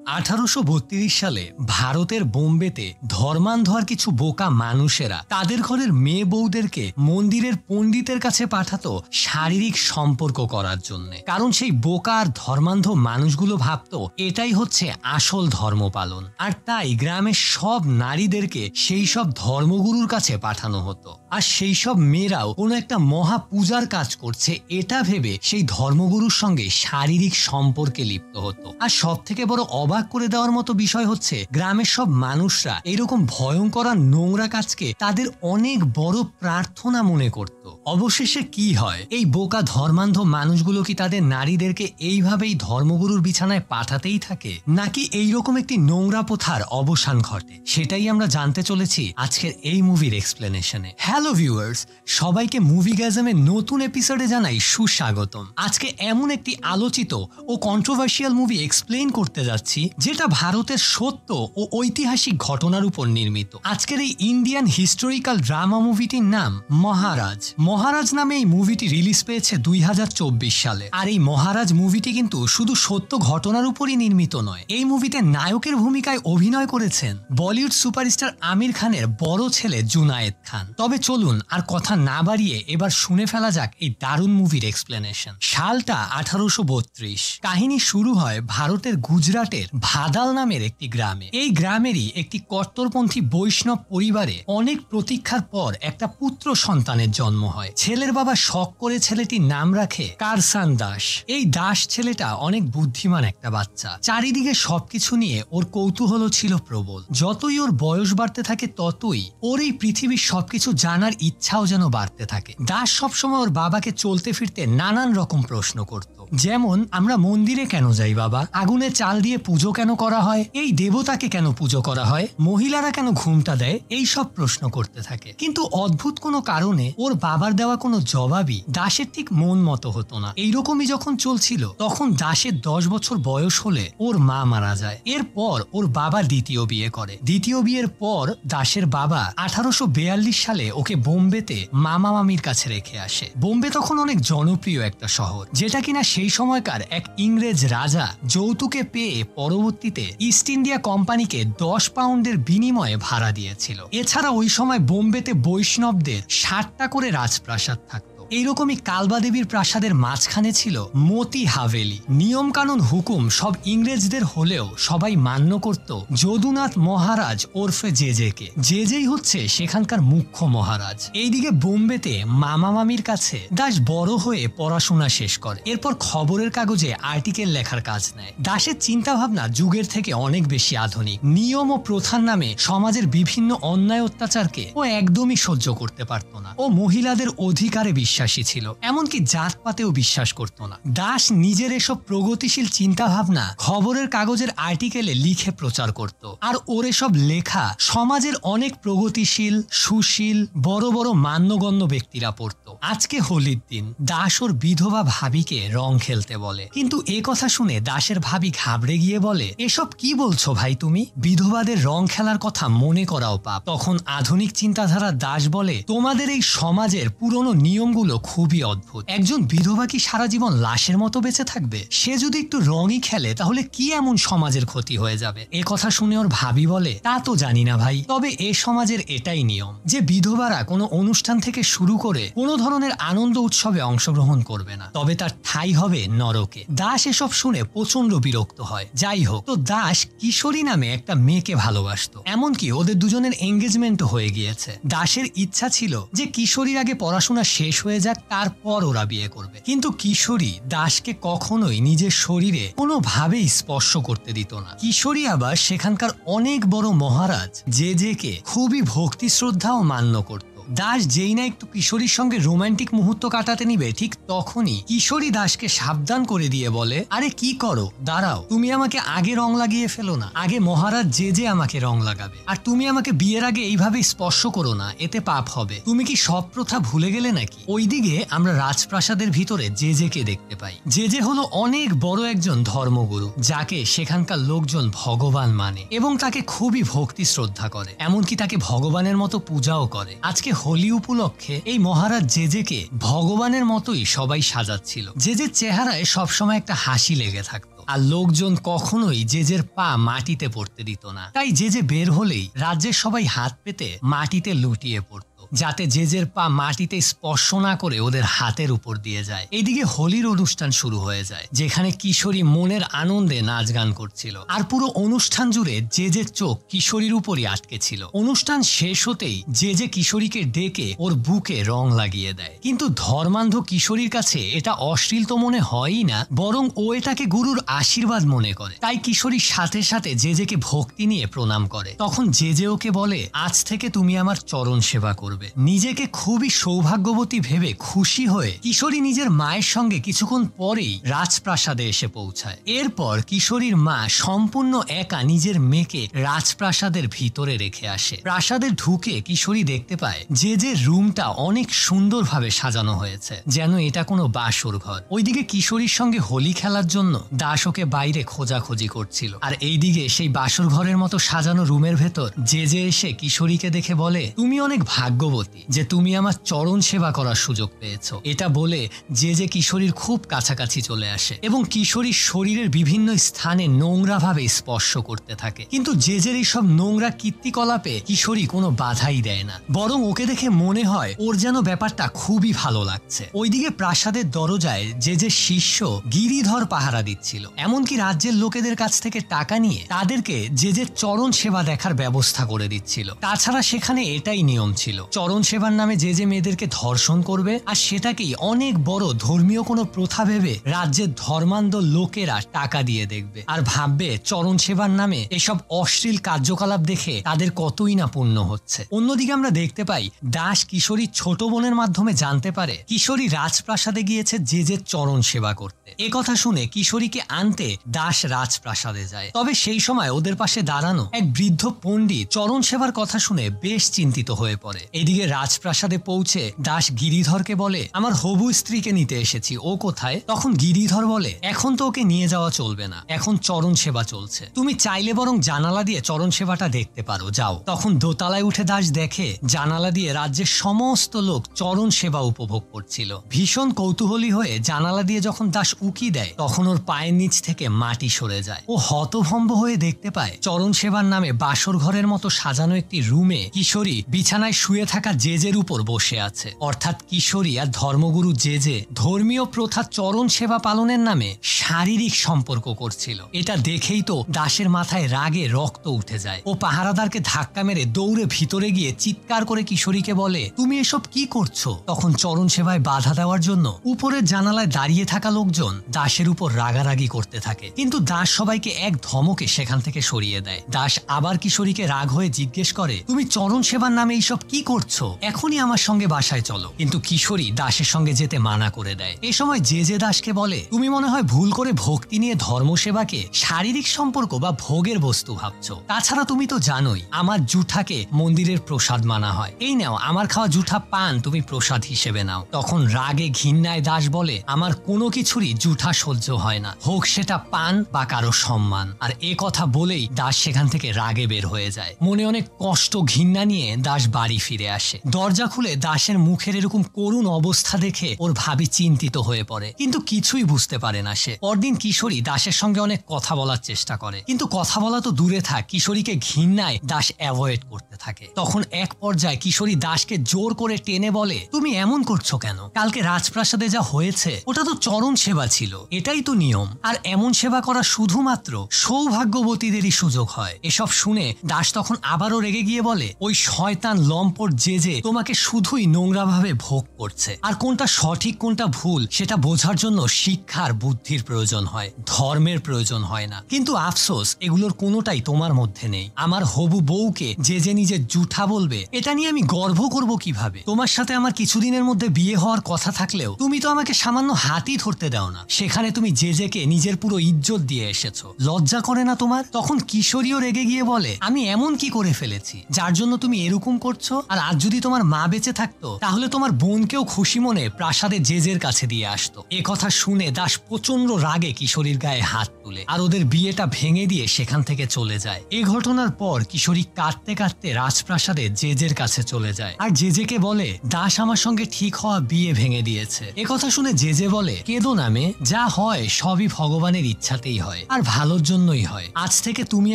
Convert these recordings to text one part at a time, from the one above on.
1832 সালে ভারতের বোম্বেতে ধর্মান্ধর কিছু বোকা মানুষেরা তাদের ঘরের মেয়ে বউদেরকে মন্দিরের পণ্ডিতের কাছে পাঠাতো শারীরিক সম্পর্ক করার জন্য। কারণ সেই বোকা আর ধর্মান্ধ মানুষগুলো ভাবতো এটাই হচ্ছে আসল ধর্ম পালন, আর তাই গ্রামের সব নারীদেরকে সেই সব ধর্মগুরুর কাছে পাঠানো হতো। আর সেই সব মেয়েরাও কোনো একটা মহা পূজার কাজ করছে এটা ভেবে সেই ধর্মগুরুর সঙ্গে শারীরিক সম্পর্কে লিপ্ত হতো। আর সব থেকে বড় অবাক করে দেওয়ার মতো বিষয় হচ্ছে গ্রামের সব মানুষরা এরকম ভয়ঙ্কর আর নোংরা কাজকে তাদের অনেক বড় প্রার্থনা মনে করত। অবশেষে কি হয়, এই বোকা ধর্মান্ধ মানুষগুলো কি তাদের নারীদেরকে এইভাবেই ধর্মগুরুর বিছানায় পাঠাতেই থাকে, নাকি এইরকম একটি নোংরা প্রথার অবসান ঘটে? সেটাই আমরা জানতে চলেছি আজকের এই মুভির এক্সপ্লেনেশনে। হ্যালো ভিউয়ার্স, সবাইকে মুভিগ্যাজমের নতুন এপিসোডে জানাই সুস্বাগতম। আজকে এমন একটি আলোচিত ও কন্ট্রোভার্সিয়াল মুভি এক্সপ্লেইন করতে যাচ্ছি যেটা ভারতের সত্য ও ঐতিহাসিক ঘটনার উপর নির্মিত। আজকের এই ইন্ডিয়ান হিস্টোরিক্যাল ড্রামা মুভিটির নাম মহারাজ। মহারাজ নামে এই মুভিটি রিলিজ পেয়েছে 2024 সালে। আর এই মহারাজ মুভিটি কিন্তু শুধু সত্য ঘটনার উপরই নির্মিত নয়। এই মুভিতে নায়কের ভূমিকায় অভিনয় করেছেন বলিউড সুপারস্টার আমির খানের বড় ছেলে জুনায়েদ খান। তবে চলুন আর কথা না বাড়িয়ে এবার শুনে ফেলা যাক এই দারুণ মুভির এক্সপ্লেনেশন। সালটা 1832। কাহিনী শুরু হয় ভারতের গুজরাটের ভাদাল নামের একটি গ্রামে। এই গ্রামেরই একটি কট্টরপন্থী বৈষ্ণব পরিবারে অনেক প্রতীক্ষার পর একটা পুত্র সন্তানের জন্ম হয়। ছেলের বাবা শখ করে ছেলেটির নাম রাখে কারসান দাস। এই দাস ছেলেটা অনেক বুদ্ধিমান একটা বাচ্চা। চারিদিকে সবকিছু নিয়ে ওর কৌতূহল ছিল প্রবল। যতই ওর বয়স বাড়তে থাকে ততই ওর এই পৃথিবীর সবকিছু জানার ইচ্ছাও যেন বাড়তে থাকে। দাস সবসময় ওর বাবাকে চলতে ফিরতে নানান রকম প্রশ্ন করত। যেমন, আমরা মন্দিরে কেন যাই বাবা? আগুনে চাল দিয়ে পুজো কেন করা হয়? এই দেবতাকে কেন পুজো করা হয়? মহিলারা কেন ঘুমটা দেয়? এই সব প্রশ্ন করতে থাকে। কিন্তু অদ্ভুত কোনো কারণে ওর বাবার দেওয়া কোনো জবাবই দাসের ঠিক মন মতো হতো না। এইরকমই যখন চলছিল তখন দাসের 10 বছর বয়স হলে ওর মা মারা যায়। এরপর ওর বাবা দ্বিতীয় বিয়ে করে। দ্বিতীয় বিয়ের পর দাসের বাবা 1842 সালে ওকে বোম্বেতে মামা মামির কাছে রেখে আসে। বোম্বে তখন অনেক জনপ্রিয় একটা শহর, যেটা কিনা সেই সময়কার এক ইংরেজ রাজা যৌতুকে পেয়ে পরবর্তীতে ইস্ট ইন্ডিয়া কোম্পানিকে 10 পাউন্ডের বিনিময়ে ভাড়া দিয়েছিল। এছাড়া ওই সময় বোম্বেতে বৈষ্ণবদের 60টা করে রাজপ্রাসাদ থাকত। এইরকমই কালবা দেবীর প্রাসাদের মাঝখানে ছিল মতি হাভেলি। নিয়ম কানুন হুকুম সব ইংরেজদের হলেও সবাই মান্য করত যদুনাথ মহারাজ ওরফে জেজেকে। জেজেই হচ্ছে সেখানকার মুখ্য মহারাজ। এইদিকে বোম্বেতে মামা মামির কাছে দাস বড় হয়ে পড়াশোনা শেষ করে। এরপর খবরের কাগজে আর্টিকেল লেখার কাজ নেয়। দাসের চিন্তা ভাবনা যুগের থেকে অনেক বেশি আধুনিক। নিয়ম ও প্রথার নামে সমাজের বিভিন্ন অন্যায় অত্যাচারকে ও একদমই সহ্য করতে পারত না। ও মহিলাদের অধিকারে বিশ্বাসী ছিল, এমনকি জাতপাতেও বিশ্বাস করত না। দাস নিজের এসব প্রগতিশীল চিন্তা ভাবনা খবরের কাগজের আর্টিকেলে লিখে প্রচার করত। আর ওর এসব লেখা সমাজের অনেক প্রগতিশীল, সুশীল, বড় বড় মান্যগণ্য ব্যক্তিরা পড়ত। আজকে হোলির দিন দাস ওর বিধবা ভাবিকে রং খেলতে বলে, কিন্তু এ কথা শুনে দাসের ভাবি ঘাবড়ে গিয়ে বলে, এসব কি বলছো ভাই তুমি? বিধবাদের রং খেলার কথা মনে করাও পাপ। তখন আধুনিক চিন্তাধারার দাস বলে, তোমাদের এই সমাজের পুরনো নিয়মগুলো খুবই অদ্ভুত। একজন বিধবা কি সারা জীবন লাশের মতো বেঁচে থাকবে? সে যদি একটু রঙই খেলে তাহলে কি এমন সমাজের ক্ষতি হয়ে যাবে? এ কথা শুনে ওর ভাবি বলে, তা তো জানি না ভাই, তবে এ সমাজের এটাই নিয়ম যে বিধবারা কোনো অনুষ্ঠান থেকে শুরু করে কোনো ধরনের আনন্দ উৎসবে অংশগ্রহণ করবে না, তবে তার ঠাঁই হবে নরকে। দাস এসব শুনে প্রচন্ড বিরক্ত হয়। যাই হোক, তো দাস কিশোরী নামে একটা মেয়েকে ভালোবাসতো, এমনকি ওদের দুজনের এঙ্গেজমেন্টও হয়ে গিয়েছে। দাসের ইচ্ছা ছিল যে কিশোরীর আগে পড়াশোনা শেষ হয়ে যাক, তারপর ওরা বিয়ে করবে। কিন্তু কিশোরী দাসকে কখনোই নিজের শরীরে কোনোভাবেই স্পর্শ করতে দিত না। কিশোরী আবার সেখানকার অনেক বড় মহারাজ জেজেকে খুবই ভক্তি শ্রদ্ধা ও মান্য করত। দাস যেই না একটু কিশোরীর সঙ্গে রোমান্টিক মুহূর্ত কাটাতে নিবে, ঠিক তখনই কিশোরী দাসকে সাবধান করে দিয়ে বলে, আরে কি করো, দাঁড়াও, তুমি আমাকে আগে রং লাগিয়ে ফেলো না। আগে মহারাজ জেজে আমাকে রং লাগাবে, আর তুমি আমাকে বিয়ের আগে এইভাবে স্পর্শ করো না, এতে পাপ হবে। তুমি কি সব প্রথা ভুলে গেলে নাকি? ওইদিকে আমরা রাজপ্রাসাদের ভিতরে জেজেকে দেখতে পাই। জেজে হলো অনেক বড় একজন ধর্মগুরু, যাকে সেখানকার লোকজন ভগবান মানে এবং তাকে খুবই ভক্তি শ্রদ্ধা করে, এমনকি তাকে ভগবানের মতো পূজাও করে। আজকে হোলি উপলক্ষে এই মহারাজ জেজেকে ভগবানের মতোই সবাই সাজাচ্ছিল। জেজের চেহারায় সবসময় একটা হাসি লেগে থাকতো। আর লোকজন কখনোই জেজের পা মাটিতে পড়তে দিত না। তাই জেজে বের হলেই রাজ্যের সবাই হাত পেতে মাটিতে লুটিয়ে পড়ত, যাতে জেজের পা মাটিতে স্পর্শ না করে ওদের হাতের উপর দিয়ে যায়। এদিকে হোলির অনুষ্ঠান শুরু হয়ে যায়, যেখানে কিশোরী মনের আনন্দে নাচ গান করছিল, আর পুরো অনুষ্ঠান জুড়ে জেজের চোখ কিশোরীর উপরই আটকে ছিল। অনুষ্ঠান শেষ হতেই জেজে কিশোরীকে ডেকে ওর বুকে রং লাগিয়ে দেয়, কিন্তু ধর্মান্ধ কিশোরীর কাছে এটা অশ্লীল তো মনে হয়ই না, বরং ও এটাকে গুরুর আশীর্বাদ মনে করে। তাই কিশোরীর সাথে সাথে জেজেকে ভক্তি নিয়ে প্রণাম করে। তখন জেজে ওকে বলে, আজ থেকে তুমি আমার চরণ সেবা করবে। নিজেকে খুবই সৌভাগ্যবতী ভেবে খুশি হয়ে কিশোরী নিজের মায়ের সঙ্গে কিছুক্ষণ পরেই রাজপ্রাসাদে এসে পৌঁছায়। এরপর কিশোরীর মা সম্পূর্ণ একা নিজের মেয়েকে রাজপ্রাসাদের ভিতরে রেখে আসে। প্রাসাদে ঢুকে কিশোরী দেখতে পায় যে রুমটা অনেক সুন্দরভাবে সাজানো হয়েছে, যেন এটা কোনো বাসর ঘর। ওইদিকে কিশোরীর সঙ্গে হোলি খেলার জন্য দাস ওকে বাইরে খোঁজাখুঁজি করছিল, আর এইদিকে সেই বাসর ঘরের মতো সাজানো রুমের ভেতর জেজে এসে কিশোরীকে দেখে বলে, তুমি অনেক ভাগ্যবতী যে তুমি আমার চরণ সেবা করার সুযোগ পেয়েছো। এটা বলে জেজে কিশোরীর খুব কাছাকাছি চলে আসে এবং কিশোরীর শরীরের বিভিন্ন স্থানে নোংরা ভাবে স্পর্শ করতে থাকে, কিন্তু জেজের এইসব নোংরা কীর্তিকলাপে কিশোরী কোনো বাধাই দেয় না, বরং ওকে দেখে মনে হয় ওর যেন ব্যাপারটা খুবই ভালো লাগছে। ওইদিকে প্রাসাদের দরজায় জেজের শিষ্য গিরিধর পাহারা দিচ্ছিল, এমনকি রাজ্যের লোকেদের কাছ থেকে টাকা নিয়ে তাদেরকে জেজের চরণ সেবা দেখার ব্যবস্থা করে দিচ্ছিল। তাছাড়া সেখানে এটাই নিয়ম ছিল, চরণ সেবার নামে যে মেয়েদেরকে ধর্ষণ করবে, আর সেটাকেই অনেক বড় ধর্মীয় কোনো প্রথা ভেবে রাজ্যের ধর্মান্ধ লোকেরা টাকা দিয়ে দেখবে, আর ভাববে চরণ সেবার নামে এসব অশ্লীল কার্যকলাপ দেখে তাদের কতই না পুণ্য হচ্ছে। অন্যদিকে আমরা দেখতে পাই দাস কিশোরীর ছোট বোনের মাধ্যমে জানতে পারে কিশোরী রাজপ্রাসাদে গিয়েছে জেজের চরণ সেবা করতে। এ কথা শুনে কিশোরীকে আনতে দাস রাজপ্রাসাদে যায়। তবে সেই সময় ওদের পাশে দাঁড়ানো এক বৃদ্ধ পণ্ডিত চরণ সেবার কথা শুনে বেশ চিন্তিত হয়ে পড়ে। এদিকে রাজপ্রাসাদে পৌঁছে দাস গিরিধরকে বলে, আমার হবু স্ত্রীকে নিতে এসেছি, ও কোথায়? তখন গিরিধর বলে, এখন তো ওকে নিয়ে যাওয়া চলবে না, এখন চরণ সেবা চলছে, তুমি চাইলে বরং জানালা দিয়ে চরণ সেবাটা দেখতে পারো, যাও। তখন দোতলায় উঠে দাস দেখে জানালা দিয়ে রাজ্যের সমস্ত লোক চরণ সেবা উপভোগ করছিল। ভীষণ কৌতূহলী হয়ে জানালা দিয়ে যখন দাস উকি দেয়, তখন ওর পায়ের নিচ থেকে মাটি সরে যায়। ও হতভম্ব হয়ে দেখতে পায় চরণ সেবার নামে বাসর ঘরের মতো সাজানো একটি রুমে কিশোরী বিছানায় শুয়ে থাকা জেজের উপর বসে আছে। অর্থাৎ কিশোরী আর ধর্মগুরু জেজে ধর্মীয় প্রথা চরণ সেবা পালনের নামে শারীরিক সম্পর্ক করছিল। এটা দেখেই তো দাসের মাথায় রাগে রক্ত উঠে যায়। ও পাহারাদারকে ধাক্কা মেরে দৌড়ে ভিতরে গিয়ে চিৎকার করে কিশোরীকে বলে, তুমি এসব কি করছো? তখন চরণ সেবায় বাধা দেওয়ার জন্য উপরের জানালায় দাঁড়িয়ে থাকা লোকজন দাসের উপর রাগারাগি করতে থাকে, কিন্তু দাস সবাইকে এক ধমকে সেখান থেকে সরিয়ে দেয়। দাস আবার কিশোরীকে রাগ হয়ে জিজ্ঞেস করে, তুমি চরণ সেবার নামে এইসব কি করছো? এখনই আমার সঙ্গে বাসায় চলো। কিন্তু কিশোরী দাসের সঙ্গে যেতে মানা করে দেয়। এ সময় জেজে দাসকে বলে, তুমি মনে হয় ভুল করে ভক্তি নিয়ে ধর্ম সেবাকে শারীরিক সম্পর্ক বা ভোগের বস্তু ভাবছো। তাছাড়া তুমি তো জানোই আমার জুঠাকে মন্দিরের প্রসাদ মানা হয়, এই নাও আমার খাওয়া জুঠা পান তুমি প্রসাদ হিসেবে নাও। তখন রাগে ঘৃণায় দাস বলে, আমার কোনো কিছুরই জুঠা সহ্য হয় না, হোক সেটা পান বা কারো সম্মান। আর এ কথা বলেই দাস সেখান থেকে রাগে বের হয়ে যায়। মনে অনেক কষ্ট ঘৃণা নিয়ে দাস বাড়ি ফিরে আসে। দরজা খুলে দাসের মুখের এরকম করুণ অবস্থা দেখে ওর ভাবি চিন্তিত হয়ে পড়ে, কিন্তু কিছুই বুঝতে পারে না সে। পরদিন কিশোরী দাসের সঙ্গে অনেক কথা বলার চেষ্টা করে, কিন্তু কথা বলা তো দূরে থাক, কিশোরীকে ঘৃণায় দাস অ্যাভয়েড করতে থাকে। তখন এক পর্যায়ে কিশোরী দাসকে জোর করে টেনে বলে, তুমি এমন করছো কেন? কালকে রাজপ্রাসাদে যা হয়েছে ওটা তো চরণ সেবা ছিল, এটাই তো নিয়ম, আর এমন সেবা করা শুধুমাত্র সৌভাগ্যবতীদেরই সুযোগ হয়। এসব শুনে দাস তখন আবারও রেগে গিয়ে বলে, ওই শয়তান লম্পট জেজে তোমাকে শুধুই নোংরা ভাবে ভোগ করছে, আর কোনটা সঠিক কোনটা ভুল সেটা বোঝার জন্য শিক্ষার বুদ্ধির প্রয়োজন হয়, ধর্মের প্রয়োজন হয় না। কিন্তু আফসোস এগুলোর কোনোটাই তোমার মধ্যে নেই। আমার হবু বউকে যে নিজের জুঠা বলবে, এটা নিয়ে আমি গর্ব করব কিভাবে? তোমার সাথে আমার কিছুদিনের মধ্যে বিয়ে হওয়ার কথা থাকলেও তুমি তো আমাকে সামান্য হাতই ধরতে দাও না, সেখানে তুমি জেজেকে নিজের পুরো ইজ্জত দিয়ে এসেছো, লজ্জা করে না তোমার? তখন কিশোরীও রেগে গিয়ে বলে, আমি এমন কি করে ফেলেছি যার জন্য তুমি এরকম করছো? আর আজ আজ যদি তোমার মা বেঁচে থাকতো তাহলে তোমার বোনকেও খুশি মনে প্রাসাদে জেজের কাছে দিয়ে আসতো। এ কথা শুনে দাস প্রচন্ড রাগে কিশোরীর গায়ে হাত তুলে আর ওদের বিয়েটা ভেঙে দিয়ে সেখান থেকে চলে যায়। এই ঘটনার পর কিশোরী কাঁদতে কাঁদতে রাজপ্রাসাদে জেজের কাছে চলে যায় আর জেজেকে বলে দাস আমার সঙ্গে ঠিক হওয়া বিয়ে ভেঙে দিয়েছে। এ কথা শুনে জেজে বলে কেঁদো না মেয়ে, যা হয় সবই ভগবানের ইচ্ছাতেই হয় আর ভালোর জন্যই হয়। আজ থেকে তুমি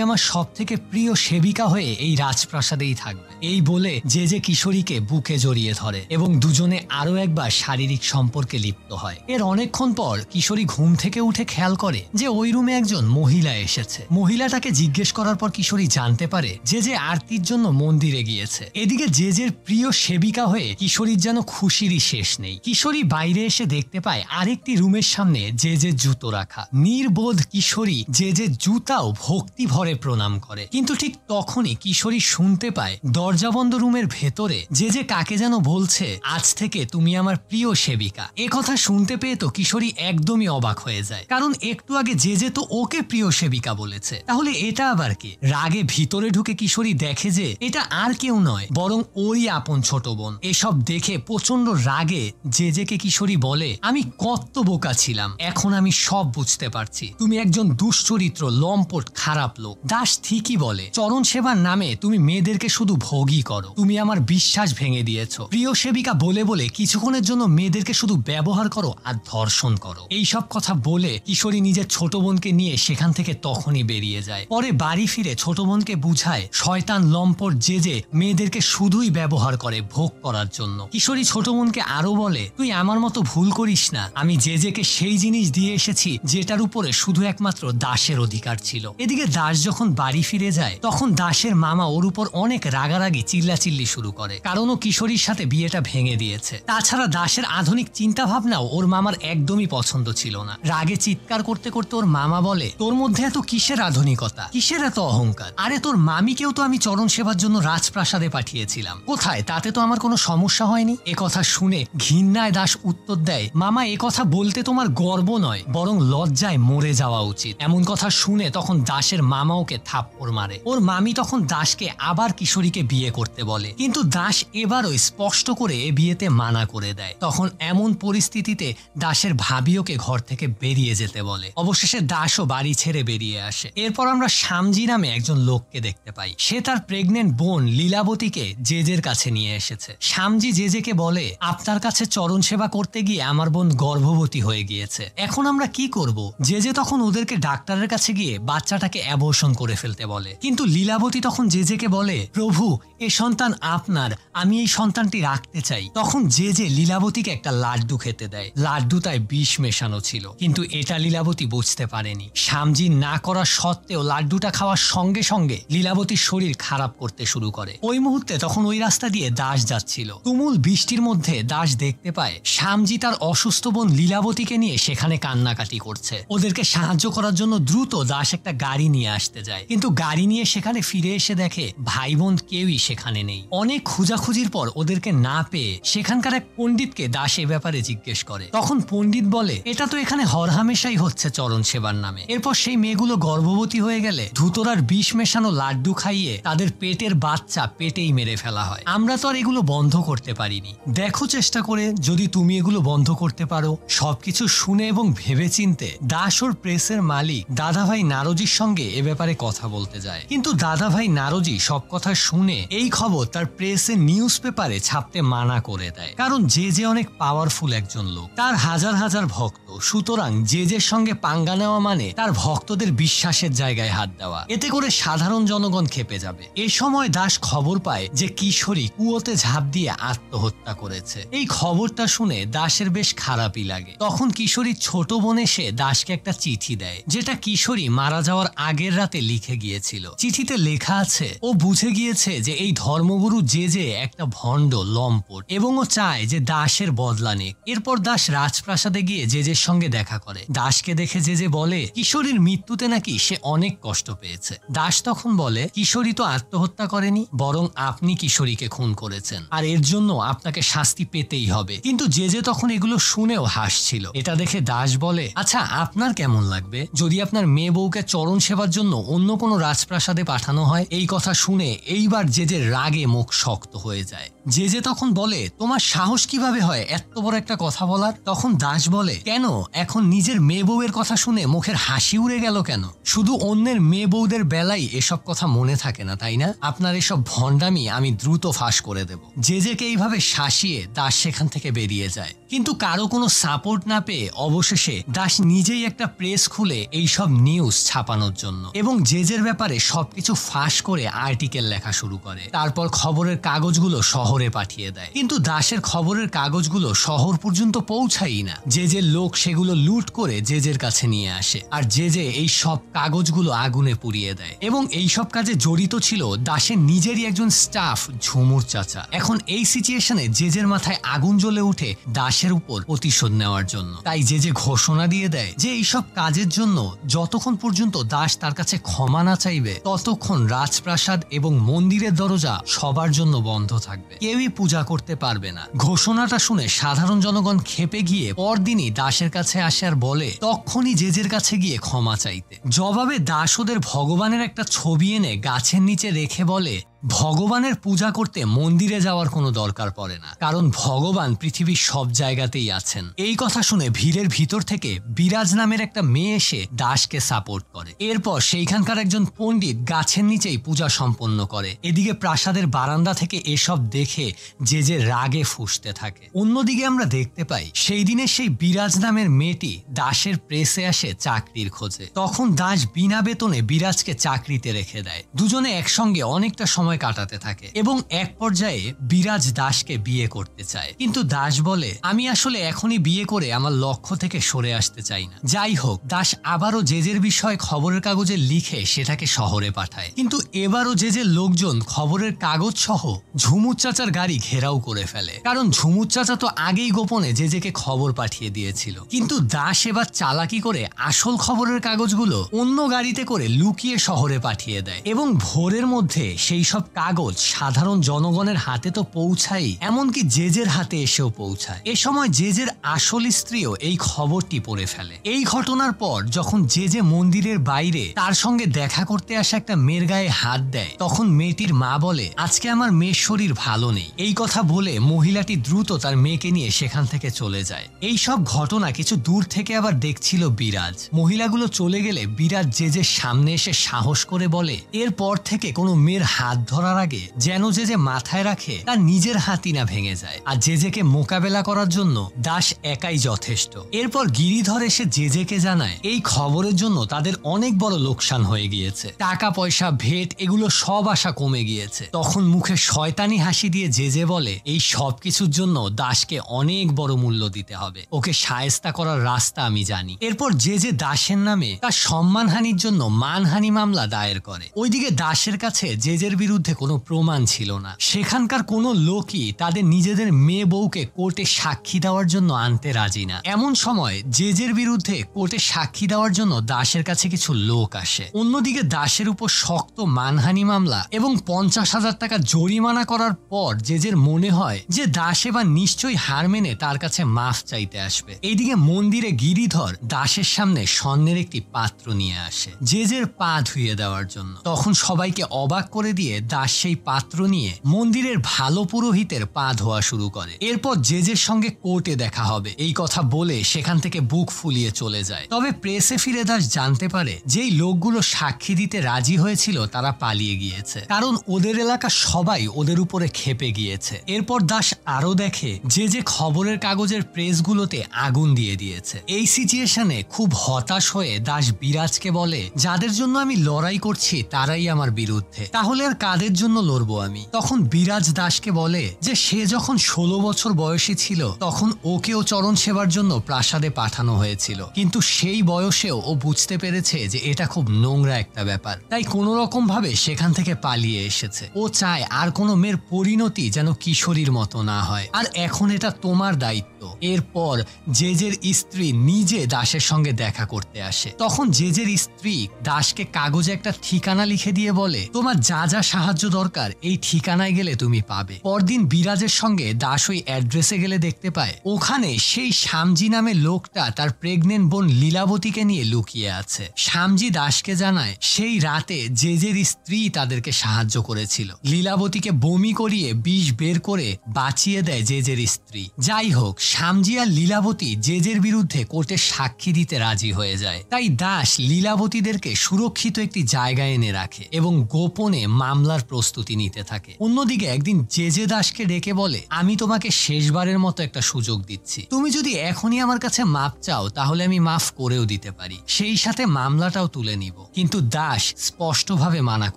আমার সব থেকে প্রিয় সেবিকা হয়ে এই রাজপ্রাসাদেই থাকবে। এই বলে জেজে কিশোরীকে বুকে জড়িয়ে ধরে এবং দুজনে আরো একবার শারীরিক সম্পর্কে লিপ্ত হয়। এর অনেকক্ষণ পর কিশোরী ঘুম থেকে উঠে খেয়াল করে যে ওই রুমে একজন মহিলা এসেছে। মহিলাটাকে জিজ্ঞেস করার পর কিশোরী জানতে পারে যে আরতির জন্য মন্দিরে গিয়েছে। এদিকে জেজের প্রিয় সেবিকা হয়ে কিশোরীর যেন খুশিরই শেষ নেই। কিশোরী বাইরে এসে দেখতে পায় আরেকটি রুমের সামনে জেজের জুতো রাখা। নির্বোধ কিশোরী জেজের জুতাও ভক্তি ভরে প্রণাম করে। কিন্তু ঠিক তখনই কিশোরী শুনতে পায় দরজা বন্ধ রুমের ভেতরে জেজে কাকে যেন বলছে আজ থেকে তুমি আমার প্রিয় সেবিকা। এ কথা শুনতে পেয়ে তো কিশোরী একদমই অবাক হয়ে যায়, কারণ একটু আগে জেজে তো ওকে প্রিয় সেবিকা বলেছে, তাহলে এটা আবার কে? রাগে ভিতরে ঢুকে কিশোরী দেখে যে এটা আর কেউ নয় বরং ওরই আপন ছোট বোন। এসব দেখে প্রচন্ড রাগে জেজেকে কিশোরী বলে আমি কত বোকা ছিলাম, এখন আমি সব বুঝতে পারছি। তুমি একজন দুশ্চরিত্র, লম্পট, খারাপ লোক। দাস ঠিকই বলে, চরণ সেবার নামে তুমি মেয়েদেরকে শুধু ভোগই করো। তুমি আমার বিশ্বাস ভেঙে দিয়েছো। প্রিয় সেবিকা বলে বলে কিছুক্ষণের জন্য মেয়েদেরকে শুধু ব্যবহার করো আর ধর্ষণ করো। এই সব কথা বলে কিশোরী নিজের ছোট বোনকে নিয়ে সেখান থেকে তখনই বেরিয়ে যায়। পরে বাড়ি ফিরে ছোট বোনকে বুঝায় শয়তান লম্পট জেজে মেয়েদেরকে শুধুই ব্যবহার করে ভোগ করার জন্য। কিশোরী ছোট বোনকে আরো বলে তুই আমার মতো ভুল করিস না, আমি জেজেকে সেই জিনিস দিয়ে এসেছি যেটার উপরে শুধু একমাত্র দাসের অধিকার ছিল। এদিকে দাস যখন বাড়ি ফিরে যায় তখন দাসের মামা ওর উপর অনেক রাগারাগি চিল্লাচিল্লি শুরু করে, কারণ ও কিশোরীর সাথে বিয়েটা ভেঙে দিয়েছে। তাছাড়া দাসের আধুনিক চিন্তা ভাবনাও ওর মামার একদমই পছন্দ ছিল না। রাগে চিৎকার করতে করতে ওর মামা বলে তোর মধ্যে এত কিসের আধুনিকতা, কিসের এত অহংকার? আরে তোর মামিকেও তো আমি চরণ সেবার জন্য রাজপ্রাসাদে পাঠিয়েছিলাম, কোথায়? তাতে তো আমার কোনো সমস্যা হয়নি। এ কথা শুনে ঘৃণায় দাস উত্তর দেয় মামা এ কথা বলতে তোমার গর্ব নয় বরং লজ্জায় মরে যাওয়া উচিত। এমন কথা শুনে তখন দাসের মামা ওকে থাপ্পড় মারে। ওর মামি তখন দাসকে আবার কিশোরীকে বিয়ে করতে বলে, কিন্তু দাস এবারও স্পষ্ট করে এ বিয়েতে মানা করে দেয়। তখন এমন পরিস্থিতিতে দাসের ভাবি ওকে ঘর থেকে বেরিয়ে যেতে বলে। অবশেষে দাসও বাড়ি ছেড়ে বেরিয়ে আসে। এরপর আমরা শ্যামজি নামে একজন লোককে দেখতে পাই। সে তার প্রেগনেন্ট বোন লীলাবতীকে জেজের কাছে নিয়ে এসেছে। শ্যামজি জেজেকে বলে আপনার কাছে চরণ সেবা করতে গিয়ে আমার বোন গর্ভবতী হয়ে গিয়েছে, এখন আমরা কি করব? জেজে তখন ওদেরকে ডাক্তারের কাছে গিয়ে বাচ্চাটাকে অ্যাবর্শন করে ফেলতে বলে। কিন্তু লীলাবতী তখন জেজেকে বলে প্রভু এ সন্তান আপনার, আমি এই সন্তানটি রাখতে চাই। তখন জেজে লীলাবতীকে একটা লাড্ডু খেতে দেয়। লাড্ডুটায় বিষ মেশানো ছিল, কিন্তু এটা লীলাবতী বুঝতে পারেনি। শ্যামজি না করা সত্ত্বেও লাড্ডুটা খাওয়ার সঙ্গে সঙ্গে লীলাবতীর শরীর খারাপ করতে শুরু করে। ওই মুহূর্তে তখন ওই রাস্তা দিয়ে দাস যাচ্ছিল। তুমুল বৃষ্টির মধ্যে দাস দেখতে পায় শ্যামজি তার অসুস্থ বোন লীলাবতীকে নিয়ে সেখানে কান্নাকাটি করছে। ওদেরকে সাহায্য করার জন্য দ্রুত দাস একটা গাড়ি নিয়ে আসতে যায়, কিন্তু গাড়ি নিয়ে সেখানে ফিরে এসে দেখে ভাই বোন কেউই সেখানে নেই। অনেক খোঁজাখুঁজির পর ওদেরকে না পেয়ে সেখানকার এক পণ্ডিতকে দাস এ ব্যাপারে জিজ্ঞেস করে। তখন পণ্ডিত বলে এটা তো এখানে হরহামেশাই হচ্ছে চরণ সেবার নামে। এরপর সেই মেয়েগুলো গর্ভবতী হয়ে গেলে ধুতরার বিষ মেশানো লাড্ডু খাইয়ে তাদের পেটের বাচ্চা পেটেই মেরে ফেলা হয়। আমরা তো আর এগুলো বন্ধ করতে পারিনি। দেখো চেষ্টা করে যদি তুমি এগুলো বন্ধ করতে পারো। সবকিছু শুনে এবং ভেবেচিন্তে দাস ওর প্রেসের মালিক দাদাভাই নারজির সঙ্গে এ ব্যাপারে কথা বলতে যায়, কিন্তু দাদাভাই নারজি সব কথা শুনে এই খবর তার প্রেসের নিউজ পেপারে ছাপতে মানা করে দেয়, কারণ জেজে অনেক পাওয়ারফুল একজন লোক, তার হাজার হাজার ভক্ত। সুতরাং জেজের সঙ্গে পাঙ্গা নেওয়া মানে তার ভক্তদের বিশ্বাসের জায়গায় হাত দেওয়া, এতে করে সাধারণ জনগণ খেপে যাবে। এ সময় দাস খবর পায় যে কিশোরী কুয়োতে ঝাঁপ দিয়ে আত্মহত্যা করেছে। এই খবরটা শুনে দাসের বেশ খারাপই লাগে। তখন কিশোরীর ছোট বোন এসে দাসকে একটা চিঠি দেয়, যেটা কিশোরী মারা যাওয়ার আগের রাতে লিখে গিয়েছিল। চিঠিতে লেখা আছে ও বুঝে গিয়েছে যে এই ধর্মগুরু জেজে একটা ভণ্ড লম্পট এবং ও চায় যে দাসের বদলা নিক। এরপর দাস রাজপ্রাসাদে গিয়ে জেজের সঙ্গে দেখা করে। দাসকে দেখে জেজে বলে কিশোরীর মৃত্যুতে নাকি সে অনেক কষ্ট পেয়েছে। দাস তখন বলে কিশোরী তো আত্মহত্যা করেনি, বরং আপনি কিশোরীকে খুন করেছেন, আর এর জন্য আপনাকে শাস্তি পেতেই হবে। কিন্তু জেজে তখন এগুলো শুনেও হাসছিল। এটা দেখে দাস বলে আচ্ছা আপনার কেমন লাগবে যদি আপনার মেয়ে বউকে চরণ সেবার জন্য অন্য কোনো রাজপ্রাসাদে পাঠানো হয়? এই কথা শুনে এইবার জেজের রাগে মুখ শক্ত হয়ে যায়। যে তখন বলে, তোমার সাহস কিভাবে হয় এত বড় একটা কথা বলার? তখন দাস বলে, কেন এখন নিজের মেয়ে বউয়ের কথা শুনে মুখের হাসি উড়ে গেল কেন? শুধু অন্যের মেয়ে বউদের বেলায় এসব কথা মনে থাকে না, তাই না? আপনার এসব ভণ্ডামি আমি দ্রুত ফাঁস করে দেব। জেজেকে এইভাবে শাসিয়ে দাস সেখান থেকে বেরিয়ে যায়। কিন্তু কারো কোনো সাপোর্ট না পেয়ে অবশেষে দাস নিজেই একটা প্রেস খুলে এইসব নিউজ ছাপানোর জন্য এবং জেজের ব্যাপারে সবকিছু ফাঁস করে আর্টিকেল লেখা শুরু করে। তারপর খবরের কাগজগুলো শহরে পাঠিয়ে দেয়। কিন্তু দাসের খবরের কাগজগুলো শহর পর্যন্ত পৌঁছায়ই না। জেজের লোক সেগুলো লুট করে জেজের কাছে নিয়ে আসে, আর জেজে এই সব কাগজগুলো আগুনে পুড়িয়ে দেয়। এবং এই সব কাজে জড়িত ছিল দাসের নিজেরই একজন স্টাফ, ঝুমুর চাচা। এখন এই সিচুয়েশনে জেজের মাথায় আগুন জ্বলে উঠে দাসের উপর প্রতিশোধ নেওয়ার জন্য। তাই জেজে ঘোষণা দিয়ে দেয় যে এইসব কাজের জন্য যতক্ষণ পর্যন্ত দাস তার কাছে ক্ষমা না চাইবে ততক্ষণ রাজপ্রাসাদ এবং মন্দিরের দরজা সবার জন্য বন্ধ থাকবে, কেউই পূজা করতে পারবে না। ঘোষণাটা শুনে সাধারণ জনগণ ক্ষেপে গিয়ে পরদিনই দাসের কাছে আসে আর বলে তখনই জেজের কাছে গিয়ে ক্ষমা চাইতে। জবাবে দাস ওদের ভগবানের একটা ছবি এনে গাছের নিচে রেখে বলে, ভগবানের পূজা করতে মন্দিরে যাওয়ার কোনো দরকার পড়ে না, কারণ ভগবান পৃথিবীর সব জায়গাতেই আছেন। এই কথা শুনে ভিড়ের ভিতর থেকে বিরাজ নামের একটা মেয়ে এসে দাসকে সাপোর্ট করে। এরপর সেইখানকার একজন পণ্ডিত গাছের নিচেই পূজা সম্পন্ন করে। এদিকে প্রাসাদের বারান্দা থেকে এসব দেখে যে রাগে ফুঁসতে থাকে। অন্যদিকে আমরা দেখতে পাই সেই দিনে সেই বিরাজ নামের মেয়েটি দাসের প্রেসে আসে চাকরির খোঁজে। তখন দাস বিনা বেতনে বিরাজকে চাকরিতে রেখে দেয়। দুজনে একসঙ্গে অনেকটা সময় কাটাতে থাকে এবং এক পর্যায়ে বিরাজ দাসকে বিয়ে করতে চায়। কিন্তু দাস বলে, আমি আসলে এখনই বিয়ে করে আমার লক্ষ্য থেকে সরে আসতে চাই না। যাই হোক, দাস আবারও জেজের বিষয়ে খবরের কাগজে লিখে সেটাকে শহরে পাঠায়। কিন্তু এবারও জেজের লোকজন খবরের কাগজ সহ ঝুমুর চাচার গাড়ি ঘেরাও করে ফেলে, কারণ ঝুমুর চাচা তো আগেই গোপনে জেজেকে খবর পাঠিয়ে দিয়েছিল। কিন্তু দাস এবার চালাকি করে আসল খবরের কাগজগুলো অন্য গাড়িতে করে লুকিয়ে শহরে পাঠিয়ে দেয় এবং ভোরের মধ্যে সেই সব কাগজ সাধারণ জনগণের হাতে তো পৌঁছায়, এমনকি জেজের হাতে এসেও পৌঁছায়। এ সময় জেজের আসল স্ত্রীও এই খবরটি পড়ে ফেলে। এই ঘটনার পর যখন জেজে মন্দিরের বাইরে তার সঙ্গে দেখা করতে আসা একটা মেয়ের গায়ে হাত দেয়, তখন মেয়েটির মা বলে, আজকে আমার মেয়ের শরীর ভালো নেই। এই কথা বলে মহিলাটি দ্রুত তার মেয়েকে নিয়ে সেখান থেকে চলে যায়। এই সব ঘটনা কিছু দূর থেকে আবার দেখছিল বিরাজ। মহিলাগুলো চলে গেলে বিরাজ জেজের সামনে এসে সাহস করে বলে, এরপর থেকে কোনো মেয়ের হাত ধরার আগে যেন জেজে মাথায় রাখে তার নিজের হাতই না ভেঙে যায়, আর জেজেকে মোকাবেলা করার জন্য দাস একাই যথেষ্ট। এরপর গিরিধর এসে জেজেকে জানায় এই খবরের জন্য তাদের অনেক বড় লোকসান হয়ে গিয়েছে, টাকা পয়সা ভেট এগুলো সব আশা কমে গিয়েছে। তখন মুখে শয়তানি হাসি দিয়ে জেজে বলে, এই সব কিছুর জন্য দাসকে অনেক বড় মূল্য দিতে হবে, ওকে শায়েস্তা করার রাস্তা আমি জানি। এরপর জেজে দাসের নামে তার সম্মানহানির জন্য মানহানি মামলা দায়ের করে। ওইদিকে দাসের কাছে জেজের বিরুদ্ধে কোনো প্রমাণ ছিল না। সেখানকার কোনো লোকই তাদের নিজেদের মেয়ে বউকে কোর্টে সাক্ষী দেওয়ার জন্য আনতে রাজি না। এমন সময় জেজের বিরুদ্ধে কোর্টে সাক্ষী দেওয়ার জন্য দাসের কাছে কিছু লোক আসে। অন্যদিকে দাসের উপর শক্ত মানহানি মামলা এবং 50,000 টাকা জরিমানা করার পর জেজের মনে হয় যে দাস এবার নিশ্চয়ই হার মেনে তার কাছে মাফ চাইতে আসবে। এইদিকে মন্দিরে গিরিধর দাসের সামনে স্বর্ণের একটি পাত্র নিয়ে আসে জেজের পা ধুয়ে দেওয়ার জন্য। তখন সবাইকে অবাক করে দিয়ে দাস সেই পাত্র নিয়ে মন্দিরের ভালো পুরোহিতের পা ধোয়া শুরু করে। এরপর জেজের সঙ্গে কোর্টে দেখা হবে এই কথা বলে সেখান থেকে বুক ফুলিয়ে চলে যায়। তবে প্রেসে ফিরে দাস জানতে পারে যেই লোকগুলো সাক্ষী দিতে রাজি হয়েছিল তারা পালিয়ে গিয়েছে, কারণ ওদের এলাকা সবাই ওদের উপরে ক্ষেপে গিয়েছে। এরপর দাস আরো দেখে যে খবরের কাগজের প্রেসগুলোতে আগুন দিয়ে দিয়েছে। এই সিচুয়েশনে খুব হতাশ হয়ে দাস বিরাজকে বলে, যাদের জন্য আমি লড়াই করছি তারাই আমার বিরুদ্ধে, তাহলে আর কাদের জন্য লড়বো আমি? তখন বিরাজ দাসকে বলে যে সে যখন 16 বছর বয়সী ছিল তখন ওকেও চরণ সেবার জন্য প্রাসাদে পাঠানো হয়েছিল, কিন্তু সেই বয়সেও ও বুঝতে পেরেছে যে এটা খুব নোংরা একটা ব্যাপার, তাই কোনো রকম ভাবে সেখান থেকে পালিয়ে এসেছে। ও চায় আর কোনো মেয়ের পরিণতি যেন কিশোরীর মতো না হয়, আর এখন এটা তোমার দায়িত্ব। এরপর জেজের স্ত্রী নিজে দাসের সঙ্গে দেখা করতে আসে। তখন জেজের স্ত্রী দাসকে কাগজে একটা ঠিকানা লিখে দিয়ে বলে, তোমার যা যা সাহায্য সাহায্য দরকার এই ঠিকানায় গেলে তুমি পাবে। পরদিন বিরাজের সঙ্গে দাস ওই অ্যাড্রেসে গেলে দেখতে পায় ওখানে সেই শ্যামজি নামে লোকটা তার প্রেগনেন্ট বোন লীলাবতীকে নিয়ে লুকিয়ে আছে। শ্যামজি দাসকে জানায় সেই রাতে জেজের স্ত্রী তাদেরকে সাহায্য করেছিল। লীলাবতীকে বমি করিয়ে বিষ বের করে বাঁচিয়ে দেয় জেজের স্ত্রী। যাই হোক, শ্যামজি আর লীলাবতী জেজের বিরুদ্ধে কোর্টে সাক্ষী দিতে রাজি হয়ে যায়। তাই দাস লীলাবতীদেরকে সুরক্ষিত একটি জায়গায় এনে রাখে এবং গোপনে মামলার প্রস্তুতি নিতে থাকে। অন্যদিকে একদিন জেজে দাসকে ডেকে বলে, আমি তোমাকে শেষবারের মতো একটা সুযোগ দিচ্ছি, তুমি যদি এখনই আমার কাছে মাপ চাও তাহলে আমি মাফ করেও দিতে পারি, সেই সাথে মামলাটাও তুলে নিব। কিন্তু দাস স্পষ্টভাবে মানা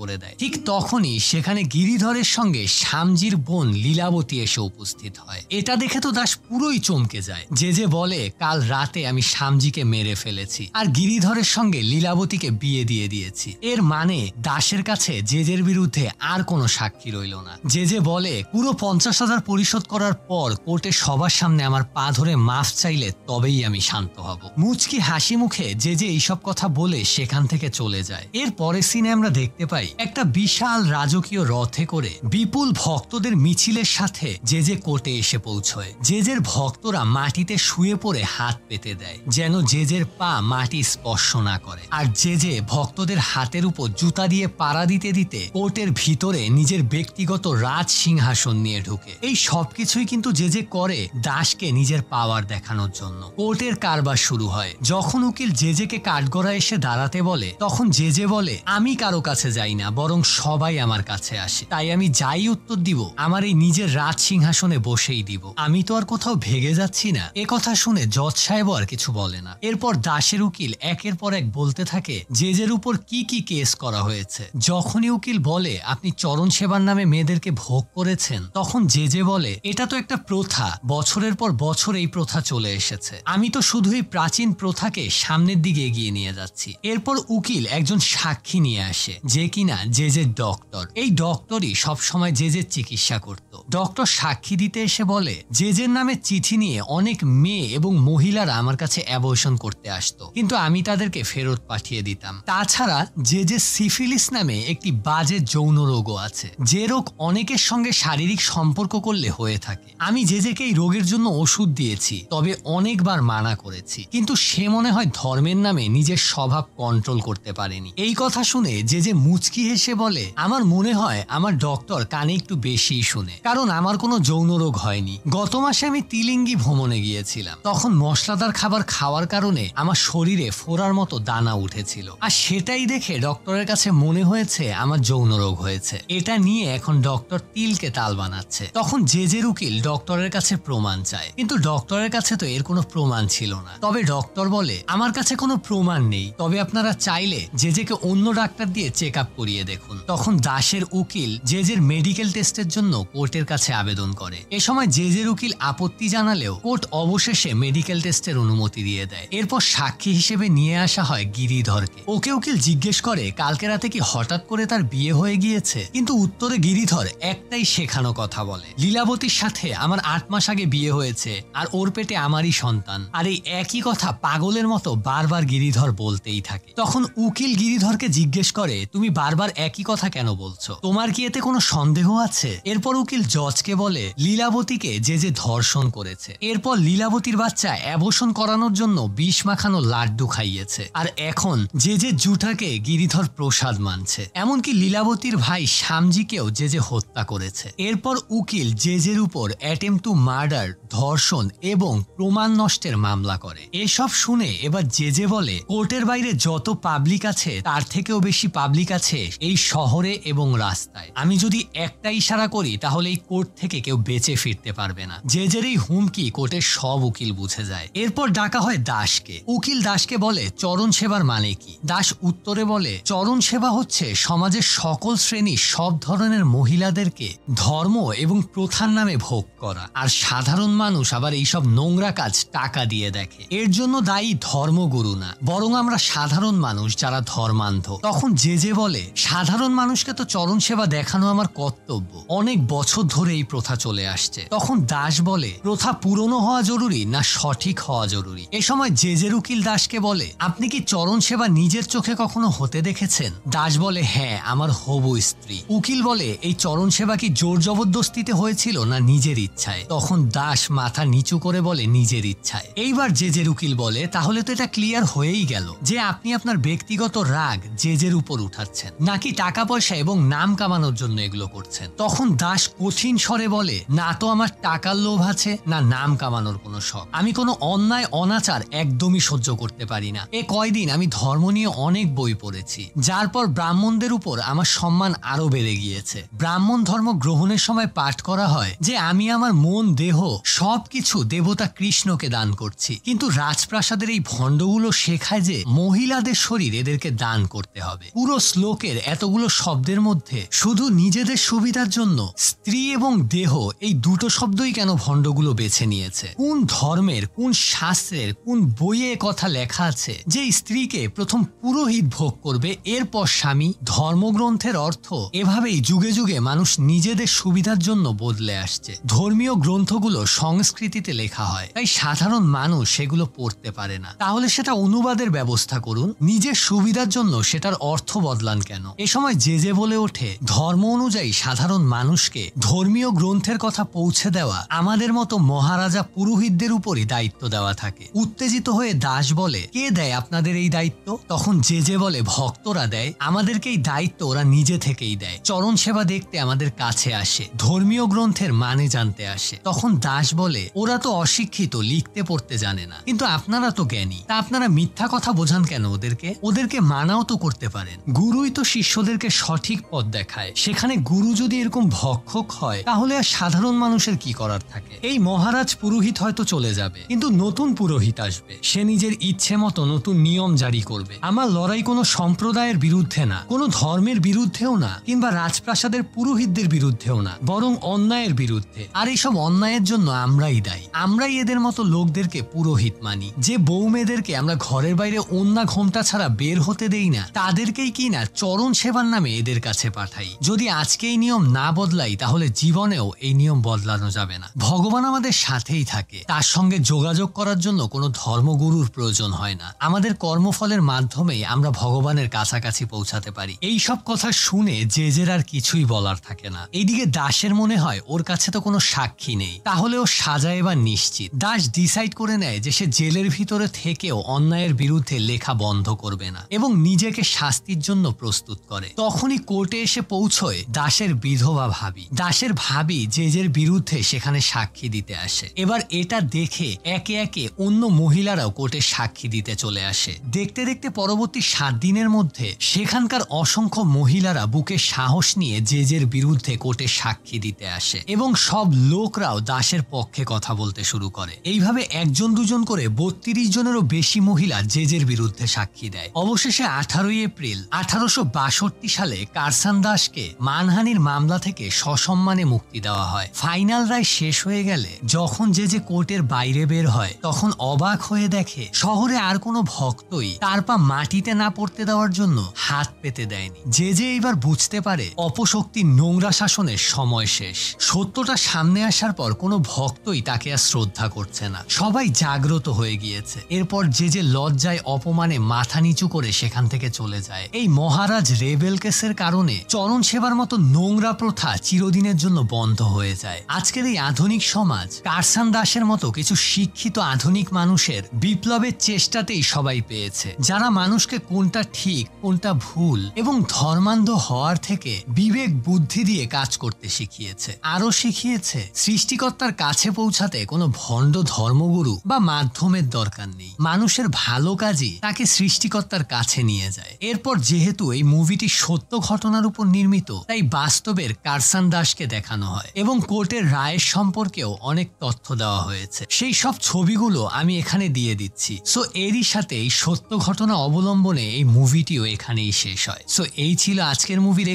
করে দেয়। ঠিক তখনই সেখানে গিরিধরের সঙ্গে শ্যামজির বোন লীলাবতী এসে উপস্থিত হয়। এটা দেখে তো দাস পুরোই চমকে যায়। জেজে বলে, কাল রাতে আমি শ্যামজিকে মেরে ফেলেছি আর গিরিধরের সঙ্গে লীলাবতীকে বিয়ে দিয়ে দিয়েছি। এর মানে দাসের কাছে জেজের বিরুদ্ধে আর কোনো সাক্ষী রইল না। জেজে বলে, পুরো 50,000 পরিশোধ করার পর কোর্টে সবার সামনে আমার পা ধরে মাফ চাইলে তবেই আমি শান্ত হব। মুচকি হাসি মুখে জেজে এইসব কথা বলে সেখান থেকে চলে যায়। এর পরের সিনে আমরা দেখতে পাই একটা বিশাল রাজকীয় রথে করে বিপুল ভক্তদের মিছিলের সাথে জেজে কোর্টে এসে পৌঁছয়। জেজের ভক্তরা মাটিতে শুয়ে পড়ে হাত পেতে দেয় যেন জেজের পা মাটি স্পর্শ না করে। আর জেজে ভক্তদের হাতের উপর জুতা দিয়ে পাড়া দিতে দিতে কোর্টের ভিতরে নিজের ব্যক্তিগত রাজ সিংহাসন নিয়ে ঢুকে। এই সবকিছুই কিন্তু জেজে করে দাসকে নিজের পাওয়ার দেখানোর জন্য। কোর্টের কারবার শুরু হয়। যখন উকিল জেজেকে কাঠগড়ায় এসে দাঁড়াতে বলে তখন জেজে বলে, আমি কারো কাছে যাই না, বরং সবাই আমার কাছে আসে, তাই আমি যাই উত্তর দিব আমার এই নিজের রাজ সিংহাসনে বসেই দিব, আমি তো আর কোথাও ভেগে যাচ্ছি না। এ কথা শুনে জজ সাহেব আর কিছু বলে না। এরপর দাসের উকিল একের পর এক বলতে থাকে জেজের উপর কি কি কেস করা হয়েছে। যখনই উকিল বলে আপনি চরণ সেবার নামে মেয়েদেরকে ভোগ করেছেন, তখন জেজে বলে, এটা তো একটা প্রথা, বছরের পর বছর এই প্রথা চলে এসেছে, আমি তো শুধু এই প্রাচীন প্রথাকে সামনের দিকে এগিয়ে নিয়ে যাচ্ছি। এরপর উকিল একজন সাক্ষী নিয়ে আসে যে কিনা জেজের ডক্টর। এই ডক্টরই সবসময় জেজের চিকিৎসা করত। ডক্টর সাক্ষী দিতে এসে বলে, জেজের নামে চিঠি নিয়ে অনেক মেয়ে এবং মহিলারা আমার কাছে অ্যাবর্শন করতে আসতো, কিন্তু আমি তাদেরকে ফেরত পাঠিয়ে দিতাম। তাছাড়া জেজের সিফিলিস নামে একটি বাজে যৌন রোগও আছে, যে রোগ অনেকের সঙ্গে শারীরিক সম্পর্ক করলে হয়ে থাকে। আমি জেজেকে এই রোগের জন্য ওষুধ দিয়েছি, তবে অনেকবার মানা করেছি, কিন্তু সে মনে হয় ধর্মের নামে নিজের স্বভাব কন্ট্রোল করতে পারেনি। এই কথা শুনে জেজে মুচকি হেসে বলে, আমার মনে হয় আমার ডক্টর কানে একটু বেশিই শুনে, কারণ আমার কোনো যৌন রোগ হয়নি। গত মাসে আমি তিলিঙ্গি ভ্রমণে গিয়েছিলাম, তখন মশলাদার খাবার খাওয়ার কারণে আমার শরীরে ফোড়ার মতো দানা উঠেছিল, আর সেটাই দেখে ডক্টরের কাছে মনে হয়েছে আমার যৌন রোগ হয়েছে। এটা নিয়ে এখন ডক্টর তিলকে তাল বানাচ্ছে। তখন জেজের উকিল ডক্টরের কাছে প্রমাণ চায়, কিন্তু ডক্টরের কাছে তো এর কোনো প্রমাণ ছিল না। তবে ডক্টর বলে, আমার কাছে কোনো প্রমাণ নেই, তবে আপনারা চাইলে জেজেকে অন্য ডাক্তার দিয়ে চেক আপ করিয়ে দেখুন। তখন দাসের উকিল জেজের মেডিকেল টেস্টের জন্য কোর্টের কাছে আবেদন করে। এ সময় জেজের উকিল আপত্তি জানালেও কোর্ট অবশেষে মেডিকেল টেস্টের অনুমতি দিয়ে দেয়। এরপর সাক্ষী হিসেবে নিয়ে আসা হয় গিরিধরকে। ওকে উকিল জিজ্ঞেস করে কালকে রাতে কি হঠাৎ করে তার বিয়ে হয়ে গিয়েছে, কিন্তু উত্তরে গিরিধর একটাই শেখানো কথা বলে, লীলাবতীর সাথে আমার 8 মাস আগে বিয়ে হয়েছে আর ওর পেটে আমারই সন্তান। আর এই একই কথা পাগলের মতো বারবার গিরিধর বলতেই থাকে। তখন উকিল গিরিধরকে জিজ্ঞেস করে, তুমি বারবার একই কথা কেন বলছো, তোমার কি এতে কোনো সন্দেহ আছে? এরপর উকিল জজকে বলে, লীলাবতীকে যে ধর্ষণ করেছে, এরপর লীলাবতীর বাচ্চা অ্যাবর্শন করানোর জন্য বিষ মাখানো লাড্ডু খাইয়েছে, আর এখন যে জুটাকে গিরিধর প্রসাদ মানছে। এমনকি লীলাবতীর ভাই শ্যামজিকেও যে হত্যা করেছে। এরপর উকিল জেজের উপর অ্যাটেম্প টু মার্ডার, ধর্ষণ এবং প্রমাণ নষ্টের মামলা করে। এসব শুনে এবার জেজে বলে, কোর্টের বাইরে যত পাবলিক আছে তার থেকেও বেশি পাবলিক আছে এই শহরে এবং রাস্তায়। আমি যদি একটা ইশারা করি তাহলে এই কোর্ট থেকে কেউ বেঁচে ফিরতে পারবে না। জেজের এই হুমকি কোর্টের সব উকিল বুঝে যায়। এরপর ডাকা হয় দাসকে। উকিল দাসকে বলে, চরণ সেবার মানে কি? দাস উত্তরে বলে, চরণ সেবা হচ্ছে সমাজের সকল শ্রেণী সব ধরনের মহিলাদেরকে ধর্ম এবং প্রথার নামে ভোগ করা, আর সাধারণ মানুষ আবার এইসব নোংরা কাজ টাকা দিয়ে দেখে। এর জন্য দায়ী ধর্মগুরু না, বরং আমরা সাধারণ মানুষ যারা ধর্মান্ধ। তখন জেজে বলে, সাধারণ মানুষকে তো চরণ সেবা দেখানো আমার কর্তব্য, অনেক বছর ধরে এই প্রথা চলে আসছে। তখন দাস বলে, প্রথা পুরনো হওয়া জরুরি না সঠিক হওয়া জরুরি? এ সময় জেজের উকিল দাসকে বলে, আপনি কি চরণ সেবা নিজের চোখে কখনো হতে দেখেছেন? দাস বলে, হ্যাঁ, আমার হবু স্ত্রী। উকিল বলে, এই চরণ সেবা কি জোর জবরদস্তিতে হয়েছিল না নিজের ইচ্ছায়? তখন দাস মাথা নিচু করে বলে, নিজের ইচ্ছায়। এইবার জেজের উকিল বলে, তাহলে তো এটা ক্লিয়ার হয়েই গেল যে আপনি আপনার ব্যক্তিগত রাগ জেজের উপর উঠাচ্ছেন, নাকি টাকা পয়সা এবং নাম কামানোর জন্য এগুলো করছেন। তখন দাস কঠিন স্বরে বলে, না তো আমার টাকার লোভ আছে, না নাম কামানোর কোনো শখ। আমি কোনো অন্যায় অনাচার একদমই সহ্য করতে পারি না। এ কয়দিন আমি ধর্ম নিয়ে অনেক বই পড়েছি, যার পর ব্রাহ্মণদের উপর আমার সম্মান আরো বেড়ে গিয়েছে। ব্রাহ্মণ ধর্ম গ্রহণের সময় পাঠ করা হয় যে আমি আমার মন, দেহ সবকিছু দেবতা কৃষ্ণকে দান করছি, কিন্তু রাজপ্রাসাদের এই ভণ্ডগুলো শেখায় যে মহিলাদের শরীর এদেরকে দান করতে হবে। পুরো শ্লোকের এতগুলো শব্দের মধ্যে শুধু নিজেদের সুবিধার জন্য স্ত্রী এবং দেহ এই দুটো শব্দই কেন ভণ্ডগুলো বেছে নিয়েছে? কোন ধর্মের, কোন শাস্ত্রের, কোন বইয়ে কথা লেখা আছে যে স্ত্রীকে প্রথম পুরোহিত ভোগ করবে, এরপর স্বামী? ধর্মগ্রন্থের অর্থ এভাবেই যুগে যুগে মানুষ নিজেদের সুবিধার জন্য বদলে আসছে। ধর্মীয় গ্রন্থগুলো সংস্কৃতিতে লেখা হয়, তাই সাধারণ মানুষ সেগুলো পড়তে পারে না। তাহলে সেটা অনুবাদের ব্যবস্থা করুন, নিজের সুবিধার জন্য সেটার অর্থ বদলান কেন? এ সময় যে বলে ওঠে, ধর্ম অনুযায়ী সাধারণ মানুষকে ধর্মীয় গ্রন্থের কথা পৌঁছে দেওয়া আমাদের মতো মহারাজা পুরোহিতদের উপরই দায়িত্ব দেওয়া থাকে। উত্তেজিত হয়ে দাস বলে, কে দেয় আপনাদের এই দায়িত্ব? তখন যে বলে, ভক্তরা দেয়। আমাদেরকে এই দায়িত্ব ওরা নিজে থেকেই দেয়। চরণ সেবা দেখতে আমাদের কাছে আসে, ধর্মীয় গ্রন্থের মানে জানতে আসে। তখন দাস বলে, ওরা তো অশিক্ষিত, লিখতে পড়তে জানে না, কিন্তু আপনারা তো জ্ঞানী, তা আপনারা মিথ্যা কথা বোঝান কেন ওদেরকে? ওদেরকে মানাও তো করতে পারেন। গুরুই তো শিষ্যদেরকে সঠিক পথ দেখায়। সেখানে গুরু যদি এরকম ভক্ষক হয়, তাহলে আর সাধারণ মানুষের কি করার থাকে? এই মহারাজ পুরোহিত হয়তো চলে যাবে, কিন্তু নতুন পুরোহিত আসবে। সে নিজের ইচ্ছে মতো নতুন নিয়ম জারি করবে। আমার লড়াই কোনো সম্প্রদায়ের বিরুদ্ধে না, কোনো ধর্মের বিরুদ্ধেও না, কিংবা রাজপ্রাসাদের পুরোহিতদের বিরুদ্ধেও না, বরং অন্যায়ের বিরুদ্ধে। আর এইসব অন্যায়ের জন্য আমরাই দায়ী। আমরাই এদের মতো লোকদেরকে পুরোহিত মানি। যে বউ মেয়েদেরকে আমরা ঘরের বাইরে ওন্না ঘোমটা ছাড়া বের হতে দেই না, তাদেরকেই কি না চরণ সেবার নামে এদের কাছে পাঠাই। যদি আজকে এই নিয়ম না বদলাই, তাহলে জীবনেও এই নিয়ম বদলানো যাবে না। ভগবান আমাদের সাথেই থাকে, তার সঙ্গে যোগাযোগ করার জন্য কোনো ধর্মগুরুর প্রয়োজন হয় না। আমাদের কর্মফলের মাধ্যমেই আমরা ভগবানের কাছাকাছি পৌঁছাতে পারি। এই সব কথা শুনে জেজের আর কিছুই বলার থাকে না। এইদিকে দাসের মনে হয় ওর কাছে তো কোনো সাক্ষী নেই, তাহলে ও সাজা এবার নিশ্চিত। দাস ডিসাইড করে নেয় যে সে জেলের ভিতরে থেকেও অন্যায়ের বিরুদ্ধে লেখা বন্ধ করবে না এবং নিজেকে শাস্তির জন্য প্রস্তুত করে। তখনই কোর্টে এসে পৌঁছয় দাসের বিধবা ভাবি। দাসের ভাবি জেজের বিরুদ্ধে সেখানে সাক্ষী দিতে আসে। এবার এটা দেখে একে একে অন্য মহিলারাও কোর্টে সাক্ষী দিতে চলে আসে। দেখতে দেখতে পরবর্তী 7 দিনের মধ্যে সেখানকার অসংখ্য মহিলারা বুকে সাহস নিয়ে জেজের বিরুদ্ধে কোর্টে সাক্ষী দিতে আসে এবং সব লোকরাও দাসের পক্ষে কথা বলতে শুরু করে। এইভাবে 1 2 করে 32 জনেরও বেশি মহিলা জেজের বিরুদ্ধে সাক্ষী দেয়। অবশেষে 18 এপ্রিল 1862 সালে কারসান দাসকে মানহানির মামলা থেকে সসম্মানে মুক্তি দেওয়া হয়। ফাইনাল রায় শেষ হয়ে গেলে যখন জেজে কোর্টের বাইরে বের হয়, তখন অবাক হয়ে দেখে শহরে আর কোনো ভক্তই তার পা মাটিতে না পড়তে দেওয়ার জন্য হাত পেতে দেয়নি। জেজে এবার বুঝতে পারে অপশক্তির নোংরা শাসনের সময় শেষ। সত্যটা সামনে আসার পর কোনো ভক্তই তাকে আর শ্রদ্ধা করছে না, সবাই জাগ্রত হয়ে গিয়েছে। এরপর জেজে লজ্জায় অপমানে মাথা নিচু করে সেখান থেকে চলে যায়। এই মহারাজ রেবেল কেসের কারণে চরণ সেবার মতো নোংরা প্রথা চিরদিনের জন্য বন্ধ হয়ে যায়। আজকের এই আধুনিক সমাজ কারসান দাসের মতো কিছু শিক্ষিত আধুনিক মানুষের বিপ্লবের চেষ্টাতেই সবাই পেয়েছে, যারা মানুষকে কোনটা ঠিক কোনটা ভুল এবং ধর্মান্ধ হওয়ার থেকে বিবেক বুদ্ধি দিয়ে কাজ করতে শিখিয়েছে। আরো শিখিয়েছে সৃষ্টিকর্তার কাছে পৌঁছাতে কোনো ভণ্ড ধর্মগুরু বা মাধ্যমের দরকার নেই। মানুষের ভালো কাজই তাকে সৃষ্টিকর্তার কাছে নিয়ে যায়। এরপর যেহেতু এই মুভিটি সত্য ঘটনার উপর নির্মিত, তাই বাস্তবের কারসান দাসকে দেখানো হয় এবং কোর্টের রায়ের সম্পর্কেও অনেক তথ্য দেওয়া হয়েছে। সেই সব ছবিগুলো আমি এখানে দিয়ে দিচ্ছি। সো এরই সাথে এই সত্য ঘটনা অবলম্বনে এই মুভিটিও এখানেই শেষ হয়। সো এই ছিল আজকের মুভির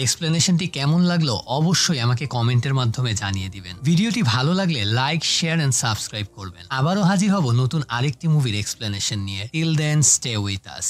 এক্সপ্লেনেশনটি কেমন লাগলো অবশ্যই আমাকে কমেন্টের মাধ্যমে জানিয়ে দিবেন। ভিডিওটি ভালো লাগলে লাইক, শেয়ার এন্ড সাবস্ক্রাইব করবেন। আবারও হাজির হব নতুন আরেকটি মুভির এক্সপ্লেনেশন নিয়ে। Till then stay with us.